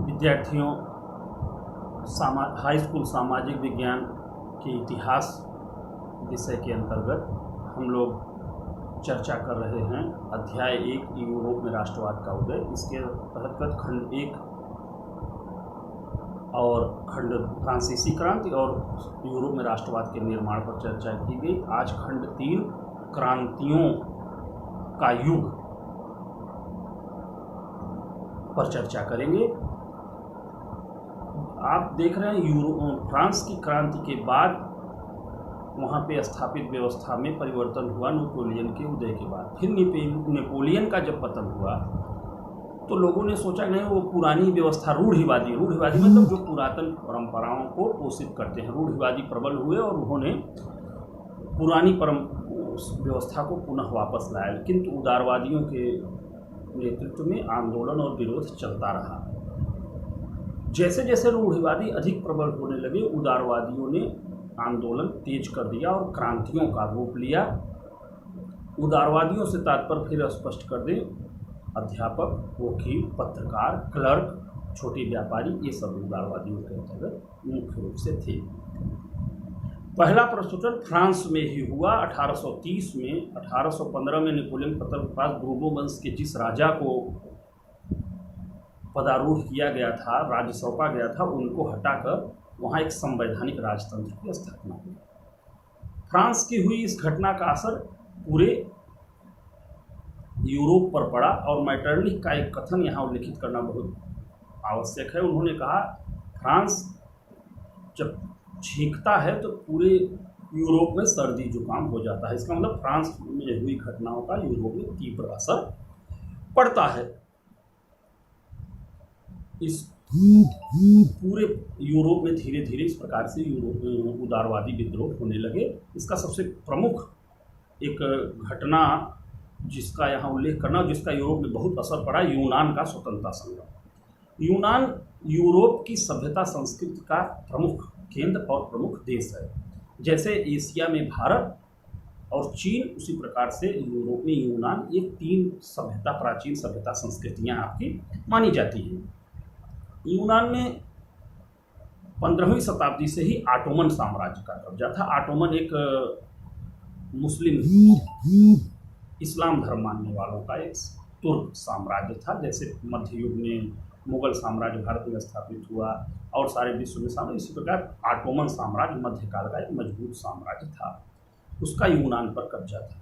विद्यार्थियों high school सामाजिक विज्ञान के इतिहास विषय के अंतर्गत हम लोग चर्चा कर रहे हैं अध्याय 1 यूरोप में राष्ट्रवाद का उदय। इसके तहत खंड 1 और खंड फ्रांसीसी क्रांति और यूरोप में राष्ट्रवाद के निर्माण पर चर्चा की गई। आज खंड 3 क्रांतियों का युग पर चर्चा करेंगे। आप देख रहे हैं फ्रांस की क्रांति के बाद वहाँ पे स्थापित व्यवस्था में परिवर्तन हुआ नेपोलियन के उदय के बाद। फिर नेपोलियन का जब पतन हुआ तो लोगों ने सोचा नहीं, वो पुरानी व्यवस्था रूढ़िवादी मतलब जो पुरातन परंपराओं को पोषित करते हैं, रूढ़िवादी प्रबल हुए और उन्होंने पुरानी व्यवस्था को पुनः वापस लाया। किंतु उदारवादियों के नेतृत्व में आंदोलन और विरोध चलता रहा। जैसे जैसे रूढ़िवादी अधिक प्रबल होने लगे, उदारवादियों ने आंदोलन तेज कर दिया और क्रांतियों का रूप लिया। उदारवादियों से तात्पर्य फिर स्पष्ट कर दें, अध्यापक, वकील, पत्रकार, क्लर्क, छोटे व्यापारी, ये सब उदारवादियों के अंतर्गत मुख्य रूप से थे। पहला प्रस्फुटन फ्रांस में ही हुआ 1830 में। 1815 में नेपोलियन पतन के पास बूर्बोन वंश के जिस राजा को पदारूढ़ किया गया था, राज्य सौंपा गया था, उनको हटाकर वहाँ एक संवैधानिक राजतंत्र की स्थापना हुई। फ्रांस की हुई इस घटना का असर पूरे यूरोप पर पड़ा और मैटरनिक का एक कथन यहाँ उल्लिखित करना बहुत आवश्यक है। उन्होंने कहा, फ्रांस जब छींकता है तो पूरे यूरोप में सर्दी जुकाम हो जाता है। इसका मतलब फ्रांस में हुई घटनाओं का यूरोप में तीव्र असर पड़ता है। इस पूरे यूरोप में धीरे धीरे इस प्रकार से उदारवादी विद्रोह होने लगे। इसका सबसे प्रमुख एक घटना जिसका यहाँ उल्लेख करना, जिसका यूरोप में बहुत असर पड़ा, यूनान का स्वतंत्रता संग्राम। यूनान यूरोप की सभ्यता संस्कृति का प्रमुख केंद्र और प्रमुख देश है। जैसे एशिया में भारत और चीन, उसी प्रकार से यूरोप में यूनान, ये 3 प्राचीन सभ्यता संस्कृतियाँ आपकी मानी जाती हैं। यूनान में 15वीं शताब्दी से ही ऑटोमन साम्राज्य का कब्जा था। ऑटोमन एक मुस्लिम इस्लाम धर्म मानने वालों का एक तुर्क साम्राज्य था। जैसे मध्य युग में मुगल साम्राज्य भारत में स्थापित हुआ और सारे विश्व में साम्राज्य, इसी प्रकार ऑटोमन साम्राज्य मध्यकाल का एक मजबूत साम्राज्य था, उसका यूनान पर कब्जा था।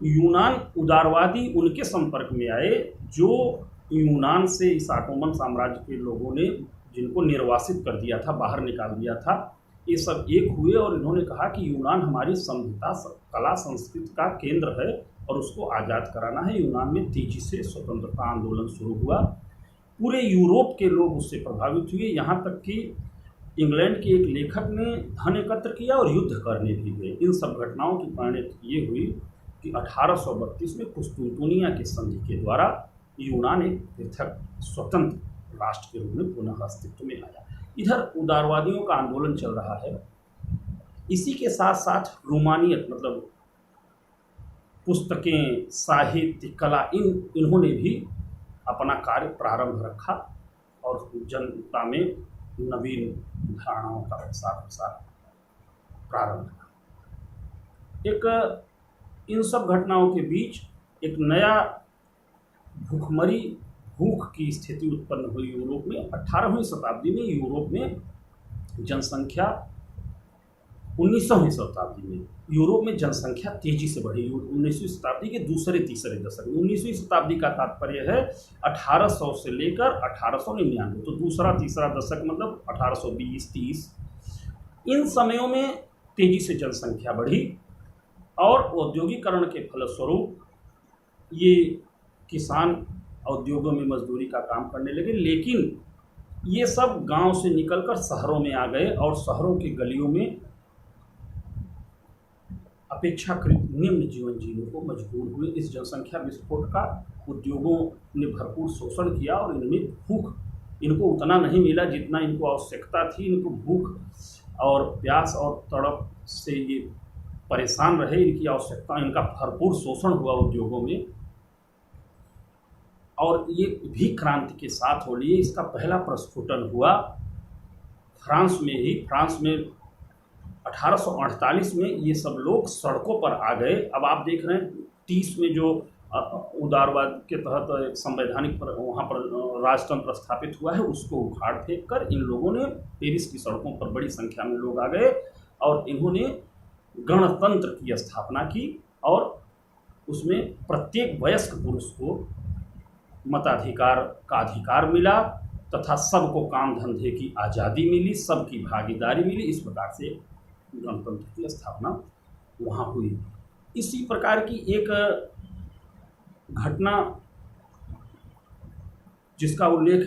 यूनान उदारवादी उनके संपर्क में आए जो यूनान से इस ऑटोमन साम्राज्य के लोगों ने, जिनको निर्वासित कर दिया था, बाहर निकाल दिया था, ये सब एक हुए और इन्होंने कहा कि यूनान हमारी सभ्यता, कला, संस्कृति का केंद्र है और उसको आज़ाद कराना है। यूनान में तेजी से स्वतंत्रता आंदोलन शुरू हुआ। पूरे यूरोप के लोग उससे प्रभावित हुए। यहाँ तक कि इंग्लैंड के एक लेखक ने धन एकत्र किया और युद्ध करने भी गए। इन सब घटनाओं की परिणति ये हुई कि 1832 में कुस्तुनतुनिया की संधि के द्वारा यूनान एक पृथक स्वतंत्र राष्ट्र के रूप में पुनः अस्तित्व में आया। इधर उदारवादियों का आंदोलन चल रहा है। इसी के साथ साथ रोमानियत मतलब पुस्तकें, साहित्य, कला, इन्होंने भी अपना कार्य प्रारंभ रखा और जनता में नवीन धारणाओं का प्रसार प्रारंभ हुआ। एक इन सब घटनाओं के बीच एक नया भूख की स्थिति उत्पन्न हुई यूरोप में। 18वीं शताब्दी में यूरोप में जनसंख्या, 19वीं शताब्दी में यूरोप में जनसंख्या तेजी से बढ़ी। 19वीं शताब्दी के दूसरे तीसरे दशक में, 19वीं शताब्दी का तात्पर्य है 1800 से लेकर 1899, तो दूसरा तीसरा दशक मतलब 1820-30। इन समयों में तेजी से जनसंख्या बढ़ी और औद्योगिकरण के फलस्वरूप ये किसान उद्योगों में मजदूरी का काम करने लगे। लेकिन ये सब गांव से निकलकर शहरों में आ गए और शहरों की गलियों में अपेक्षाकृत निम्न जीवन जीने को मजबूर हुए। इस जनसंख्या विस्फोट का उद्योगों ने भरपूर शोषण किया और इनमें भूख इनको उतना नहीं मिला जितना इनको आवश्यकता थी। इनको भूख और प्यास और तड़प से ये परेशान रहे। इनकी आवश्यकता, इनका भरपूर शोषण हुआ उद्योगों में और ये भी क्रांति के साथ हो लिए। इसका पहला प्रस्फुटन हुआ फ्रांस में ही। फ्रांस में 1848 में ये सब लोग सड़कों पर आ गए। अब आप देख रहे हैं 30 में जो उदारवाद के तहत एक संवैधानिक पर वहाँ पर राजतंत्र स्थापित हुआ है, उसको उखाड़ फेंक कर इन लोगों ने पेरिस की सड़कों पर बड़ी संख्या में लोग आ गए और इन्होंने गणतंत्र की स्थापना की और उसमें प्रत्येक वयस्क पुरुष को मताधिकार का अधिकार मिला तथा सबको काम धंधे की आज़ादी मिली, सबकी भागीदारी मिली। इस प्रकार से गणतंत्र की स्थापना वहाँ हुई। इसी प्रकार की एक घटना जिसका उल्लेख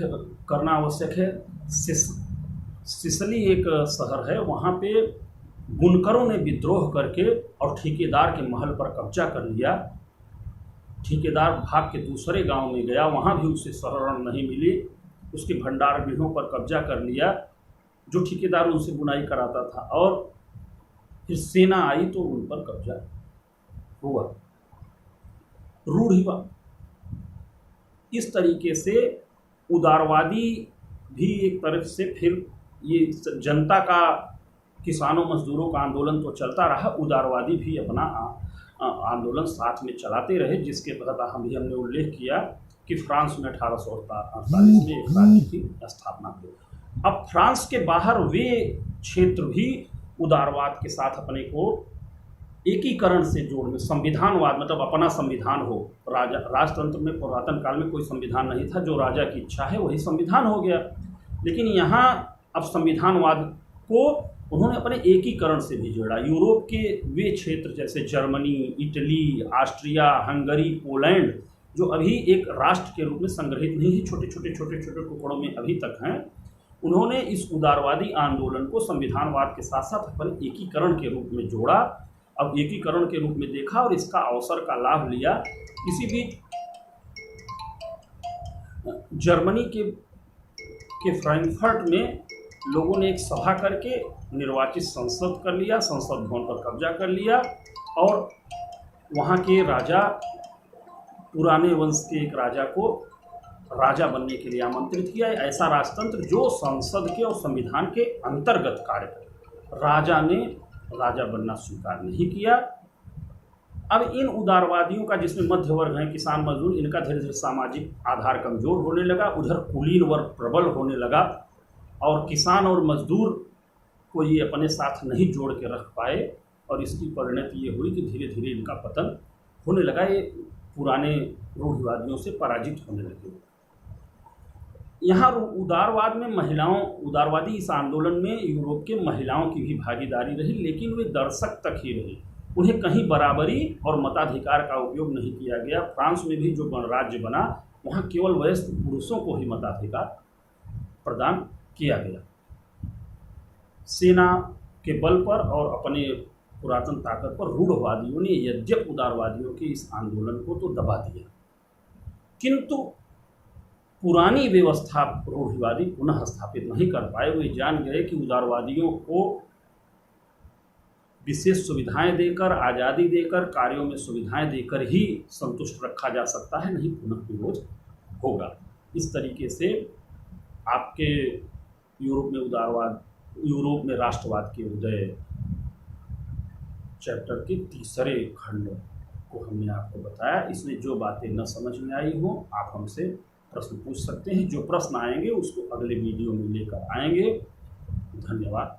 करना आवश्यक है, सिसली एक शहर है, वहाँ पे बुनकरों ने विद्रोह करके और ठेकेदार के महल पर कब्जा कर लिया। ठेकेदार भाग के दूसरे गांव में गया, वहाँ भी उसे शरण नहीं मिली, उसके भंडार गृहों पर कब्जा कर लिया जो ठेकेदार उनसे बुनाई कराता था, और फिर सेना आई तो उन पर कब्जा हुआ, रूढ़िवाद। इस तरीके से उदारवादी भी एक तरफ से फिर ये जनता का, किसानों मजदूरों का आंदोलन तो चलता रहा, उदारवादी भी अपना आंदोलन साथ में चलाते रहे, जिसके तहत हमने उल्लेख किया कि फ्रांस में 1848 में एक राज्य की स्थापना हुई। अब फ्रांस के बाहर वे क्षेत्र भी उदारवाद के साथ अपने को एकीकरण से जोड़ने, संविधानवाद मतलब अपना संविधान हो। राजतंत्र में पुरातन काल में कोई संविधान नहीं था, जो राजा की इच्छा है वही संविधान हो गया। लेकिन यहाँ अब संविधानवाद को उन्होंने अपने एकीकरण से भी जोड़ा। यूरोप के वे क्षेत्र जैसे Germany, Italy, Austria, Hungary, Poland, जो अभी एक राष्ट्र के रूप में संग्रहित नहीं है, छोटे छोटे टुकड़ों में अभी तक हैं, उन्होंने इस उदारवादी आंदोलन को संविधानवाद के साथ साथ अपने एकीकरण के रूप में जोड़ा। अब एकीकरण के रूप में देखा और इसका अवसर का लाभ लिया। इसी बीच जर्मनी के फ्रैंकफर्ट में लोगों ने एक सभा करके निर्वाचित संसद कर लिया, संसद भवन पर कब्जा कर लिया और वहाँ के राजा, पुराने वंश के एक राजा को राजा बनने के लिए आमंत्रित किया। ऐसा राजतंत्र जो संसद के और संविधान के अंतर्गत कार्य करे। राजा ने राजा बनना स्वीकार नहीं किया। अब इन उदारवादियों का, जिसमें मध्य वर्ग हैं, किसान मजदूर, इनका धीरे धीरे सामाजिक आधार कमजोर होने लगा, उधर कुलीन वर्ग प्रबल होने लगा और किसान और मजदूर को ये अपने साथ नहीं जोड़ के रख पाए और इसकी परिणति ये हुई कि धीरे धीरे इनका पतन होने लगा। ये पुराने रूढ़िवादियों से पराजित होने लगे। यहाँ उदारवाद में उदारवादी इस आंदोलन में यूरोप के महिलाओं की भी भागीदारी रही, लेकिन वे दर्शक तक ही रही। उन्हें कहीं बराबरी और मताधिकार का उपयोग नहीं किया गया। फ्रांस में भी जो गणराज्य बना, वहाँ केवल वयस्क पुरुषों को ही मताधिकार प्रदान किया गया। सेना के बल पर और अपने पुरातन ताकत पर रूढ़वादियों ने यद्यप उदारवादियों के इस आंदोलन को तो दबा दिया, किंतु पुरानी व्यवस्था रूढ़िवादी पुनः स्थापित नहीं कर पाए। वे जान गए कि उदारवादियों को विशेष सुविधाएं देकर, आज़ादी देकर, कार्यों में सुविधाएं देकर ही संतुष्ट रखा जा सकता है, नहीं पुनः विरोध होगा। इस तरीके से आपके यूरोप में राष्ट्रवाद के उदय चैप्टर के तीसरे खंड को हमने आपको बताया। इसमें जो बातें न समझ में आई हो, आप हमसे प्रश्न पूछ सकते हैं। जो प्रश्न आएंगे उसको अगले वीडियो में लेकर आएंगे। धन्यवाद।